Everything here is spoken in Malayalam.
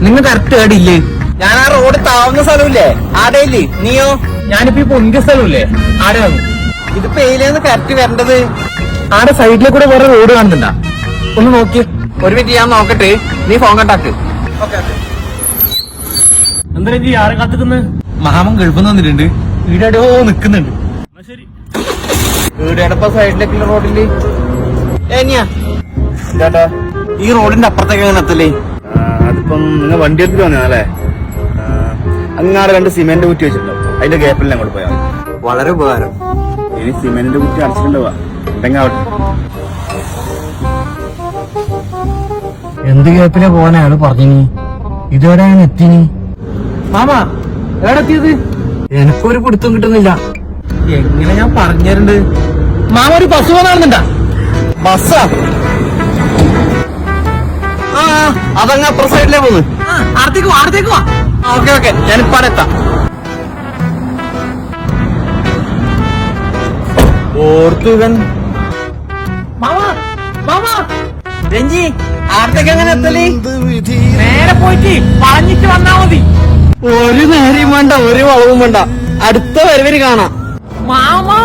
നിങ്ങൾ കറക്റ്റ് കേടില്ലേ? ഞാൻ ആ റോഡ് താവുന്ന സ്ഥലമില്ലേ ആടെയില്ലേ? നീയോ? ഞാനിപ്പോ ഈ പൊന്തിയ സ്ഥലമില്ലേ ആടെ വന്നു. ഇതിപ്പോ ഏയിലേന്ന് കറക്റ്റ് വരേണ്ടത്? ആടെ സൈഡിലെ കൂടെ വേറെ റോഡ് കാണുന്നുണ്ടാ? ഒന്ന് നോക്കി. ഒരു മിനിറ്റ് ഞാൻ നോക്കട്ടെ, നീ ഫോൺ കട്ടാക്ക്. എന്താ രഞ്ജി ആരെ കാത്തുക്കുന്നത്? മാമൻ ഗൾഫിന്ന് വന്നിട്ടുണ്ട്, വീടോ നിക്കുന്നുണ്ട്. ശരി. വീടേടപ്പ സൈഡിലേക്കുള്ള റോഡില് ഏനിയാ ചേട്ടാ, ഈ റോഡിന്റെ അപ്പുറത്തേക്ക് എങ്ങനെ എത്തല്ലേ? അതിപ്പം നിങ്ങൾ വണ്ടി എടുത്തിട്ട് വന്നല്ലേ? അങ്ങാട് 2 സിമെന്റ് കുറ്റി വെച്ചിട്ടുണ്ടോ? അതിന്റെ ഗ്യാപ്പിൽ അങ്ങോട്ട് പോയാൽ വളരെ ഉപകാരം. ഇനി സിമെന്റിന്റെ കുറ്റി അടച്ചിട്ടുണ്ടാവാ ഉണ്ടെങ്കിൽ അവിടെ എന്ത് ഗ്യാപ്പിലെ പോകാൻ അയാള് പറഞ്ഞിനി? ഇതുവരെ ഞാൻ എത്തിനി. മാമാ എവിടെത്തിയത്? എനക്കൊരു പിടുത്തം കിട്ടുന്നില്ല. എങ്ങനെ ഞാൻ പറഞ്ഞിട്ടുണ്ട്. മാമ ഒരു ബസ് പോകാണെന്നുണ്ടാ? ബസ്സാ? ആ അതങ്ങ് അപ്പുറ സൈഡിലേ പോന്ന്. അടുത്തേക്ക് വാ, അടുത്തേക്ക് വാ. ഓക്കെ ഞാനിപ്പോ എത്താം. ഓർത്തുകൻ രഞ്ജി ആർത്തേക്ക് എങ്ങനെ എത്തല്? നേരെ പോയിട്ട് പറഞ്ഞിട്ട് വന്നാ മതി. ഒരു നേരെയും വേണ്ട, ഒരു വളവും വേണ്ട, അടുത്ത വരവര് കാണാം. മാമാ